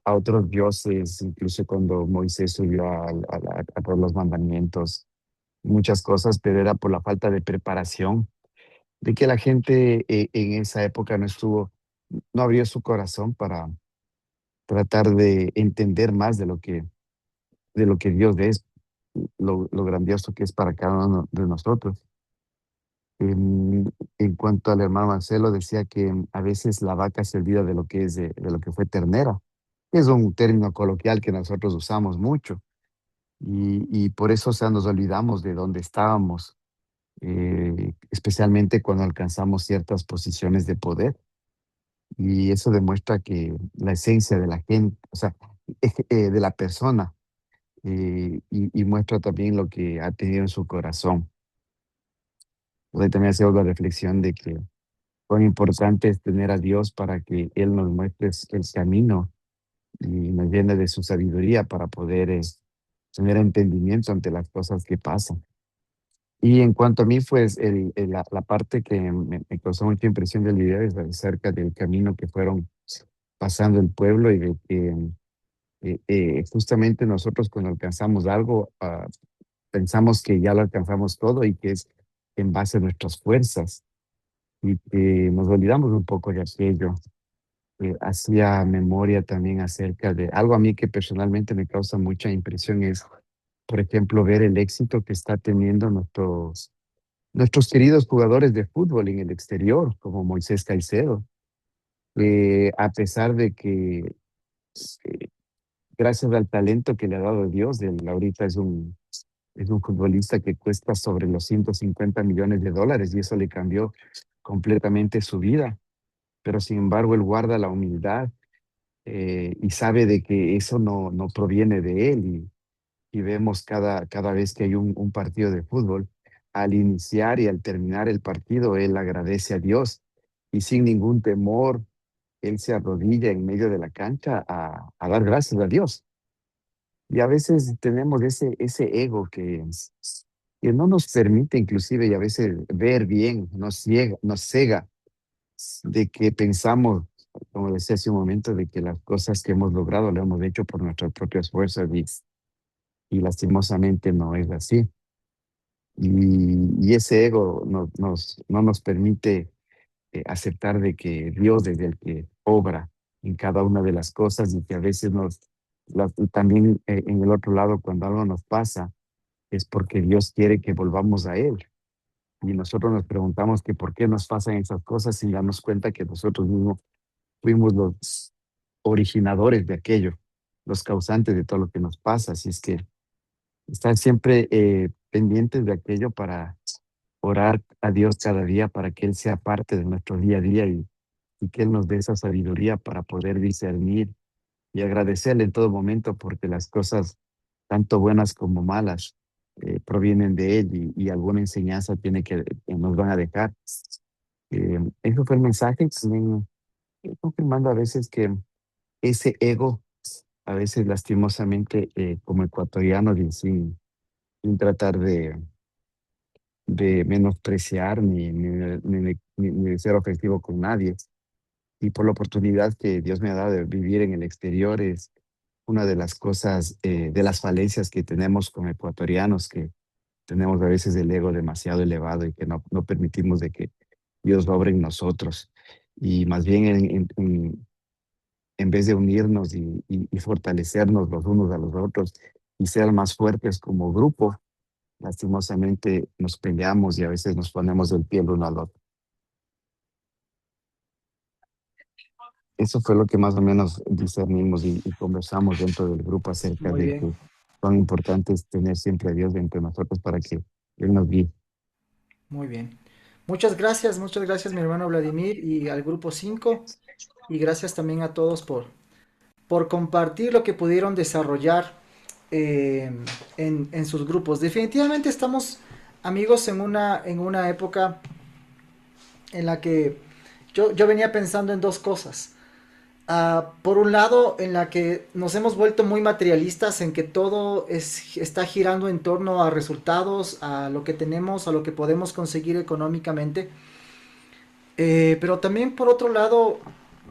otros dioses, incluso cuando Moisés subió a todos los mandamientos, muchas cosas, pero era por la falta de preparación, de que la gente en esa época no abrió su corazón para tratar de entender más de lo que Dios es, lo grandioso que es para cada uno de nosotros. En cuanto al hermano Marcelo, decía que a veces la vaca se olvida de lo que de lo que fue ternera. Es un término coloquial que nosotros usamos mucho, y por eso, o sea, nos olvidamos de dónde estábamos, especialmente cuando alcanzamos ciertas posiciones de poder. Y eso demuestra que la esencia de la gente, o sea, de la persona, y muestra también lo que ha tenido en su corazón. Hoy también hacemos la reflexión de que cuán importante es tener a Dios para que Él nos muestre el camino y nos llene de su sabiduría para poder tener entendimiento ante las cosas que pasan. Y en cuanto a mí, pues la parte que me causó mucha impresión del video es acerca del camino que fueron pasando el pueblo, y de que justamente nosotros cuando alcanzamos algo, pensamos que ya lo alcanzamos todo y que es en base a nuestras fuerzas, y que nos olvidamos un poco de aquello. Hacía memoria también acerca de algo a mí que personalmente me causa mucha impresión, es, por ejemplo, ver el éxito que está teniendo nuestros queridos jugadores de fútbol en el exterior, como Moisés Caicedo. A pesar de que, eh, gracias al talento que le ha dado Dios, él ahorita es un futbolista que cuesta sobre los $150 millones, y eso le cambió completamente su vida. Pero sin embargo, él guarda la humildad, y sabe de que eso no proviene de él. Y vemos cada vez que hay un partido de fútbol, al iniciar y al terminar el partido, él agradece a Dios, y sin ningún temor, él se arrodilla en medio de la cancha a dar gracias a Dios. Y a veces tenemos ese ego que no nos permite inclusive, y a veces ver bien, nos cega, de que pensamos, como decía hace un momento, de que las cosas que hemos logrado lo hemos hecho por nuestras propias fuerzas, y lastimosamente no es así. Y ese ego no nos permite aceptar de que Dios es el que obra en cada una de las cosas y que a veces también en el otro lado, cuando algo nos pasa, es porque Dios quiere que volvamos a Él. Y nosotros nos preguntamos que por qué nos pasan esas cosas sin darnos cuenta que nosotros mismos fuimos los originadores de aquello, los causantes de todo lo que nos pasa. Así es que estar siempre pendientes de aquello para orar a Dios cada día para que Él sea parte de nuestro día a día y que Él nos dé esa sabiduría para poder discernir y agradecerle en todo momento porque las cosas, tanto buenas como malas, provienen de Él y alguna enseñanza tiene que nos van a dejar. Eso fue el mensaje, también confirmando a veces que ese ego, a veces lastimosamente como ecuatorianos y sin tratar de menospreciar ni de ser ofensivo con nadie. Y por la oportunidad que Dios me ha dado de vivir en el exterior es una de las cosas, de las falencias que tenemos como ecuatorianos, que tenemos a veces el ego demasiado elevado y que no permitimos de que Dios obre en nosotros. Y más bien en vez de unirnos y fortalecernos los unos a los otros y ser más fuertes como grupo, lastimosamente nos peleamos y a veces nos ponemos del pie el uno al otro. Eso fue lo que más o menos discernimos y conversamos dentro del grupo acerca Muy de bien, que son importantes tener siempre a Dios dentro de nosotros para que Él nos guíe. muy bien. Muchas gracias mi hermano Vladimir y al grupo 5 y gracias también a todos por compartir lo que pudieron desarrollar eh, en sus grupos. Definitivamente estamos amigos en una época en la que yo venía pensando en dos cosas. Por un lado, en la que nos hemos vuelto muy materialistas, en que todo está girando en torno a resultados, a lo que tenemos, a lo que podemos conseguir económicamente. Pero también por otro lado,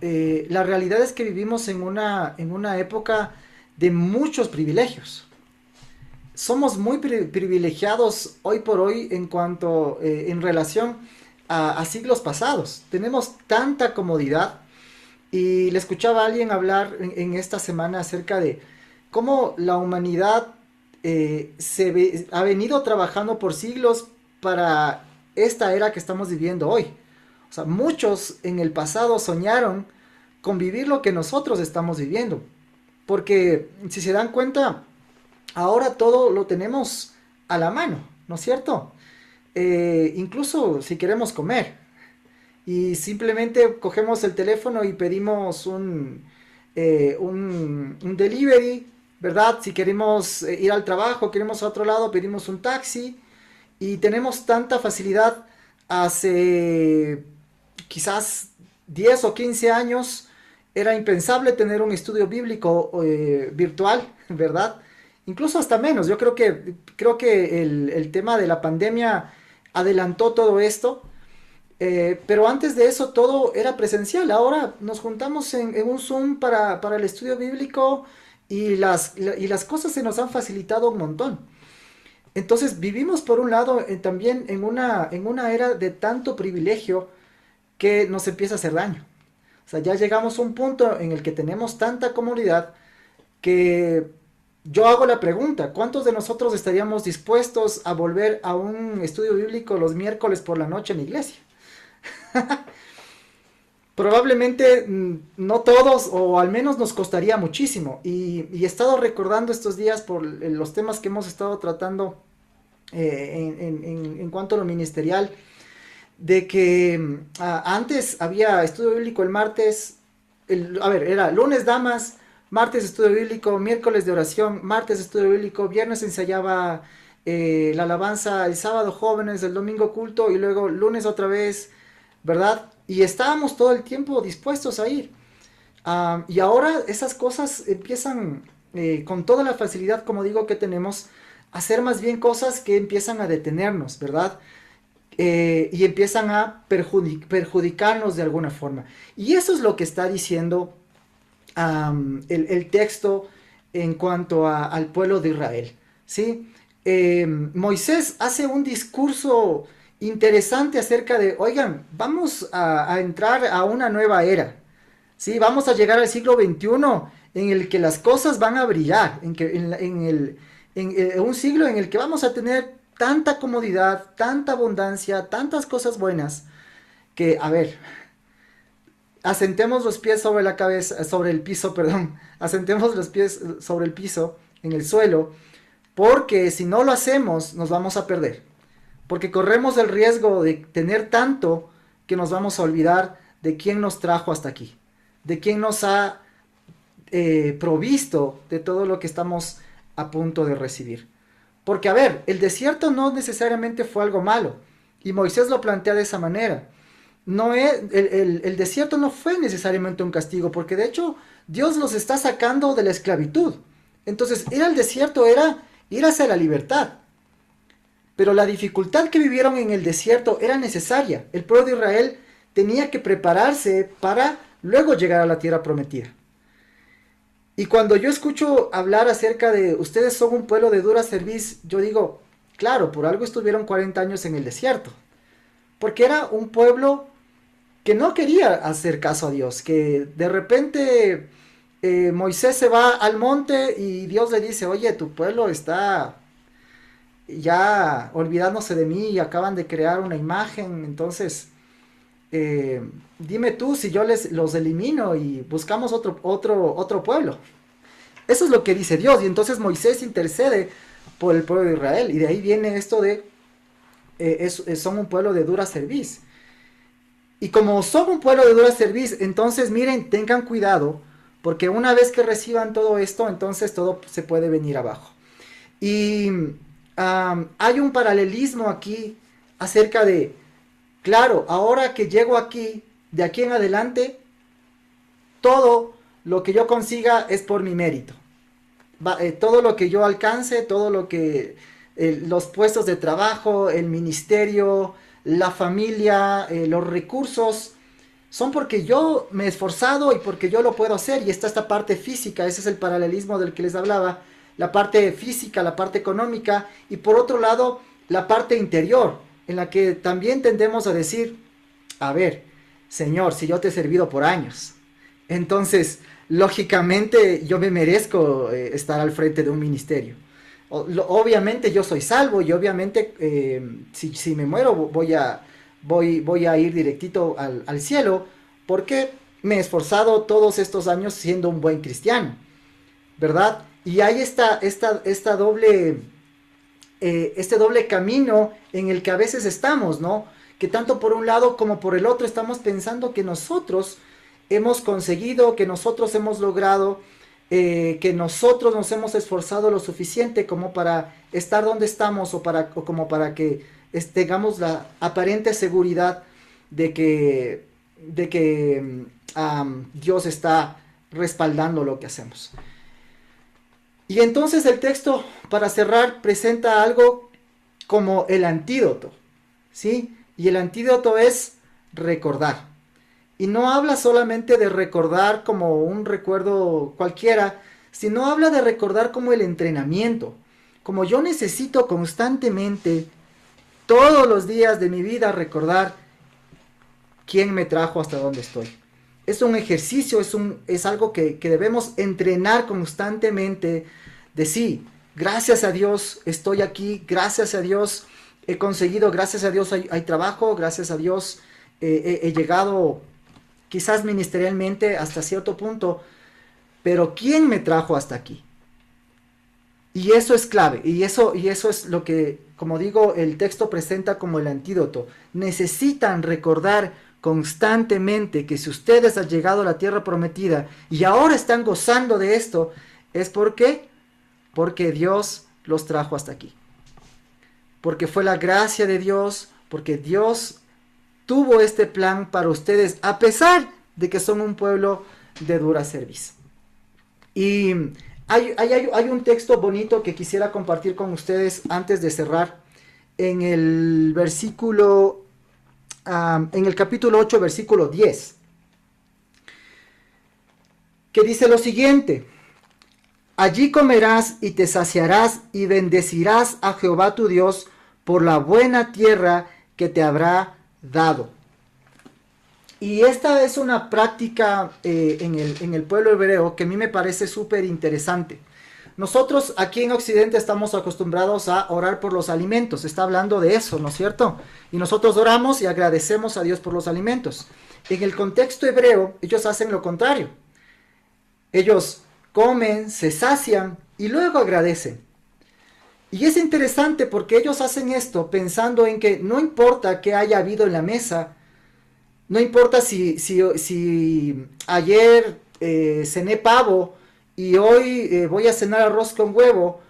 la realidad es que vivimos en una época de muchos privilegios. Somos muy privilegiados hoy por hoy en cuanto en relación a siglos pasados. Tenemos tanta comodidad y le escuchaba a alguien hablar en esta semana acerca de cómo la humanidad ha venido trabajando por siglos para esta era que estamos viviendo hoy. O sea, muchos en el pasado soñaron con vivir lo que nosotros estamos viviendo. Porque si se dan cuenta, ahora todo lo tenemos a la mano, ¿no es cierto? Incluso si queremos comer. Y simplemente cogemos el teléfono y pedimos un delivery, ¿verdad? Si queremos ir al trabajo, queremos a otro lado, pedimos un taxi. Y tenemos tanta facilidad. Hace quizás 10 o 15 años era impensable tener un estudio bíblico virtual, ¿verdad? Incluso hasta menos. Yo creo que el tema de la pandemia adelantó todo esto. Pero antes de eso todo era presencial. Ahora nos juntamos en un Zoom para el estudio bíblico y las cosas se nos han facilitado un montón. Entonces vivimos por un lado también en una era de tanto privilegio que nos empieza a hacer daño. O sea, ya llegamos a un punto en el que tenemos tanta comodidad que yo hago la pregunta, ¿cuántos de nosotros estaríamos dispuestos a volver a un estudio bíblico los miércoles por la noche en la iglesia? Probablemente no todos, o al menos nos costaría muchísimo. Y he estado recordando estos días por los temas que hemos estado tratando en cuanto a lo ministerial, de que antes había estudio bíblico el martes, era lunes damas, martes estudio bíblico, miércoles de oración, martes estudio bíblico, viernes ensayaba la alabanza, el sábado jóvenes, el domingo culto y luego lunes otra vez, ¿verdad? Y estábamos todo el tiempo dispuestos a ir. Y ahora esas cosas empiezan, con toda la facilidad, como digo, que tenemos, a hacer más bien cosas que empiezan a detenernos, ¿verdad? Y empiezan a perjudicarnos de alguna forma. Y eso es lo que está diciendo el texto en cuanto al pueblo de Israel. ¿sí? Moisés hace un discurso interesante acerca de, oigan, vamos a entrar a una nueva era, ¿sí? Vamos a llegar al siglo XXI en el que las cosas van a brillar, en un siglo en el que vamos a tener tanta comodidad, tanta abundancia, tantas cosas buenas, que, a ver, asentemos los pies sobre la cabeza, sobre el piso, perdón, asentemos los pies sobre el piso, en el suelo, porque si no lo hacemos, nos vamos a perder. Porque corremos el riesgo de tener tanto que nos vamos a olvidar de quién nos trajo hasta aquí, de quién nos ha provisto de todo lo que estamos a punto de recibir. Porque, a ver, el desierto no necesariamente fue algo malo, y Moisés lo plantea de esa manera. No es, el desierto no fue necesariamente un castigo, porque de hecho Dios los está sacando de la esclavitud. Entonces, ir al desierto era ir hacia la libertad. Pero la dificultad que vivieron en el desierto era necesaria. El pueblo de Israel tenía que prepararse para luego llegar a la tierra prometida. Y cuando yo escucho hablar acerca de ustedes son un pueblo de dura cerviz, yo digo, claro, por algo estuvieron 40 años en el desierto. Porque era un pueblo que no quería hacer caso a Dios, que de repente Moisés se va al monte y Dios le dice, oye, tu pueblo está ya olvidándose de mí y acaban de crear una imagen, entonces dime tú si yo los elimino y buscamos otro pueblo. Eso es lo que dice Dios, y entonces Moisés intercede por el pueblo de Israel, y de ahí viene esto de son un pueblo de dura cerviz. Y como son un pueblo de dura cerviz, entonces miren, tengan cuidado, porque una vez que reciban todo esto, entonces todo se puede venir abajo. Y hay un paralelismo aquí acerca de, claro, ahora que llego aquí, de aquí en adelante, todo lo que yo consiga es por mi mérito. Todo lo que yo alcance, todo lo que los puestos de trabajo, el ministerio, la familia, los recursos, son porque yo me he esforzado y porque yo lo puedo hacer. Y está esta parte física, ese es el paralelismo del que les hablaba, la parte física, la parte económica, y por otro lado, la parte interior, en la que también tendemos a decir, a ver, Señor, si yo te he servido por años, entonces, lógicamente, yo me merezco estar al frente de un ministerio. Obviamente yo soy salvo y obviamente si me muero voy a ir directito al cielo, porque me he esforzado todos estos años siendo un buen cristiano, ¿verdad? Y hay este doble camino en el que a veces estamos, ¿no? Que tanto por un lado como por el otro estamos pensando que nosotros hemos conseguido, que nosotros hemos logrado, que nosotros nos hemos esforzado lo suficiente como para estar donde estamos o como para que tengamos la aparente seguridad de que Dios está respaldando lo que hacemos. Y entonces el texto, para cerrar, presenta algo como el antídoto, ¿sí? Y el antídoto es recordar. Y no habla solamente de recordar como un recuerdo cualquiera, sino habla de recordar como el entrenamiento. Como yo necesito constantemente, todos los días de mi vida, recordar quién me trajo hasta donde estoy. Es un ejercicio, es algo que debemos entrenar constantemente, de sí, gracias a Dios estoy aquí, gracias a Dios he conseguido, gracias a Dios hay trabajo, gracias a Dios he llegado quizás ministerialmente hasta cierto punto, pero ¿quién me trajo hasta aquí? Y eso es clave, y eso es lo que, como digo, el texto presenta como el antídoto. Necesitan recordar constantemente que si ustedes han llegado a la tierra prometida y ahora están gozando de esto, es porque Dios los trajo hasta aquí. Porque fue la gracia de Dios, porque Dios tuvo este plan para ustedes, a pesar de que son un pueblo de dura cerviz. Y hay un texto bonito que quisiera compartir con ustedes antes de cerrar, en el versículo, en el capítulo 8, versículo 10, que dice lo siguiente: Allí comerás y te saciarás y bendecirás a Jehová tu Dios por la buena tierra que te habrá dado. Y esta es una práctica en el pueblo hebreo que a mí me parece súper interesante. Nosotros aquí en Occidente estamos acostumbrados a orar por los alimentos. Está hablando de eso, ¿no es cierto? Y nosotros oramos y agradecemos a Dios por los alimentos. En el contexto hebreo, ellos hacen lo contrario. Ellos comen, se sacian y luego agradecen. Y es interesante porque ellos hacen esto pensando en que no importa qué haya habido en la mesa, no importa si ayer cené pavo y hoy voy a cenar arroz con huevo,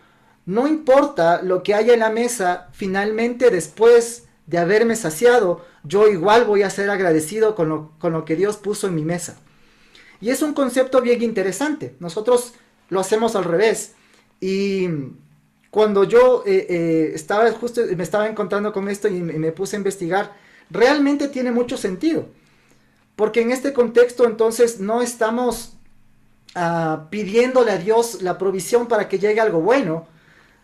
no importa lo que haya en la mesa, finalmente después de haberme saciado, yo igual voy a ser agradecido con lo que Dios puso en mi mesa. Y es un concepto bien interesante. Nosotros lo hacemos al revés. Y cuando yo me estaba encontrando con esto y me puse a investigar, realmente tiene mucho sentido. Porque en este contexto entonces no estamos pidiéndole a Dios la provisión para que llegue algo bueno,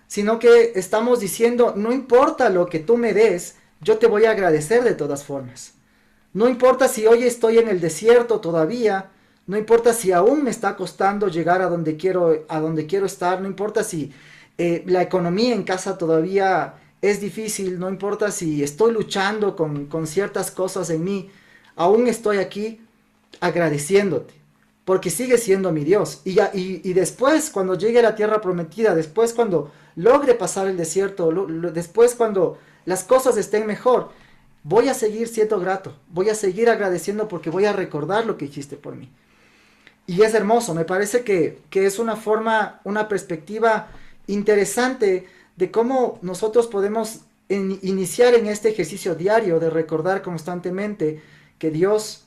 sino que estamos diciendo, no importa lo que tú me des, yo te voy a agradecer de todas formas. No importa si hoy estoy en el desierto todavía, no importa si aún me está costando llegar a donde quiero estar, no importa si la economía en casa todavía es difícil, no importa si estoy luchando con ciertas cosas en mí, aún estoy aquí agradeciéndote, porque sigue siendo mi Dios. Y después, cuando llegue a la tierra prometida, después cuando logre pasar el desierto, después cuando las cosas estén mejor, voy a seguir siendo grato, voy a seguir agradeciendo porque voy a recordar lo que hiciste por mí. Y es hermoso, me parece que es una forma, una perspectiva interesante de cómo nosotros podemos iniciar en este ejercicio diario de recordar constantemente que Dios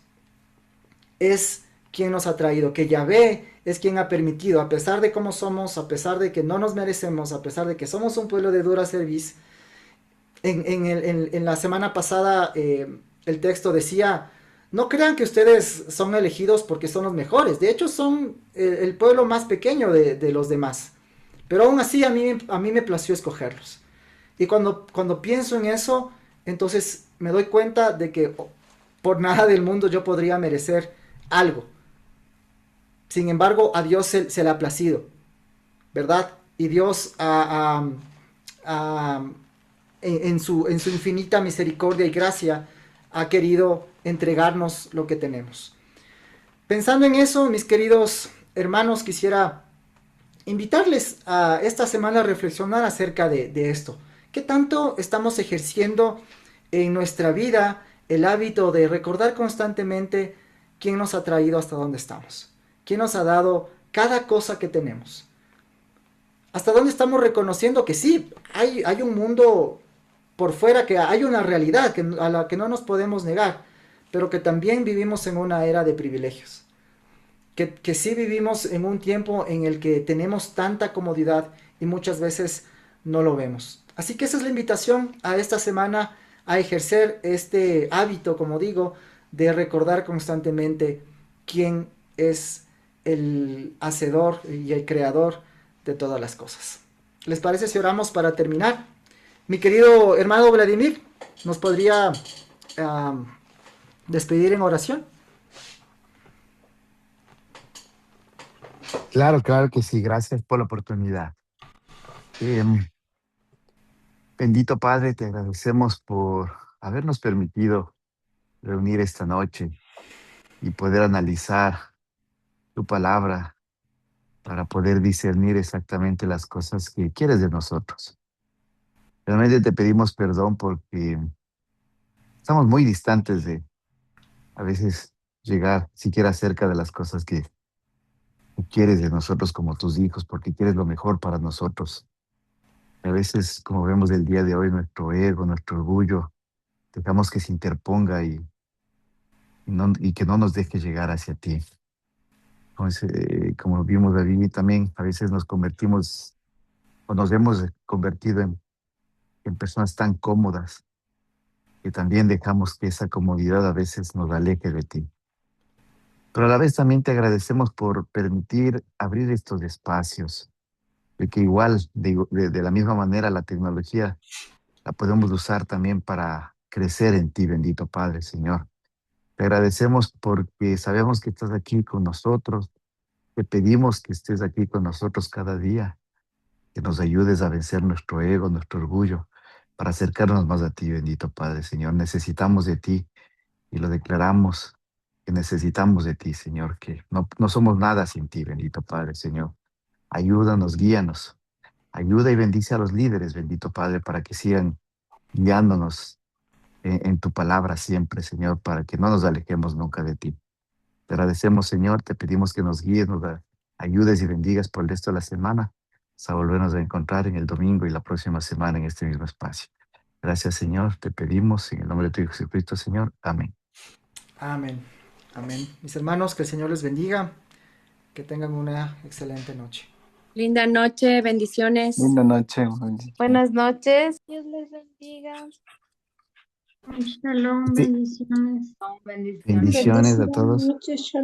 es quien nos ha traído, que Yahvé es quien ha permitido, a pesar de cómo somos, a pesar de que no nos merecemos, a pesar de que somos un pueblo de dura cerviz. En la semana pasada el texto decía, no crean que ustedes son elegidos porque son los mejores, de hecho son el pueblo más pequeño de los demás, pero aún así a mí me plació escogerlos. Y cuando pienso en eso, entonces me doy cuenta de que por nada del mundo yo podría merecer algo. Sin embargo, a Dios se le ha placido, ¿verdad? Y Dios en su infinita misericordia y gracia ha querido entregarnos lo que tenemos. Pensando en eso, mis queridos hermanos, quisiera invitarles a esta semana a reflexionar acerca de esto. ¿Qué tanto estamos ejerciendo en nuestra vida el hábito de recordar constantemente quién nos ha traído hasta donde estamos? ¿Quién nos ha dado cada cosa que tenemos? ¿Hasta dónde estamos reconociendo que sí, hay un mundo por fuera, que hay una realidad a la que no nos podemos negar, pero que también vivimos en una era de privilegios? Que sí vivimos en un tiempo en el que tenemos tanta comodidad y muchas veces no lo vemos. Así que esa es la invitación a esta semana, a ejercer este hábito, como digo, de recordar constantemente quién es el hacedor y el creador de todas las cosas. ¿Les parece si oramos para terminar? Mi querido hermano Vladimir, ¿nos podría despedir en oración? Claro que sí. Gracias por la oportunidad. Bendito Padre, te agradecemos por habernos permitido reunir esta noche y poder analizar tu palabra para poder discernir exactamente las cosas que quieres de nosotros. Realmente te pedimos perdón porque estamos muy distantes de a veces llegar siquiera cerca de las cosas que tú quieres de nosotros como tus hijos, porque quieres lo mejor para nosotros. A veces, como vemos el día de hoy, nuestro ego, nuestro orgullo, dejamos que se interponga y que no nos deje llegar hacia ti. Entonces, como vimos David, también a veces nos convertimos o nos hemos convertido en personas tan cómodas que también dejamos que esa comodidad a veces nos aleje de ti. pero a la vez también te agradecemos por permitir abrir estos espacios, de que igual, de la misma manera, la tecnología la podemos usar también para crecer en ti, bendito Padre, Señor. Te agradecemos porque sabemos que estás aquí con nosotros. Te pedimos que estés aquí con nosotros cada día, que nos ayudes a vencer nuestro ego, nuestro orgullo, para acercarnos más a ti, bendito Padre, Señor. Necesitamos de ti y lo declaramos que necesitamos de ti, Señor, que no somos nada sin ti, bendito Padre, Señor. Ayúdanos, guíanos. Ayuda y bendice a los líderes, bendito Padre, para que sigan guiándonos en tu palabra siempre, Señor, para que no nos alejemos nunca de ti. Te agradecemos, Señor, te pedimos que nos guíes, ayudes y bendigas por el resto de la semana, hasta volvernos a encontrar en el domingo y la próxima semana en este mismo espacio. Gracias, Señor, te pedimos en el nombre de tu Hijo Jesucristo, Señor. Amén. Amén. Amén. Mis hermanos, que el Señor les bendiga. Que tengan una excelente noche. Linda noche, bendiciones. Linda noche. Buenas noches. Dios les bendiga. Shalom, Sí. bendiciones. Bendiciones a todos. Bendiciones, shalom.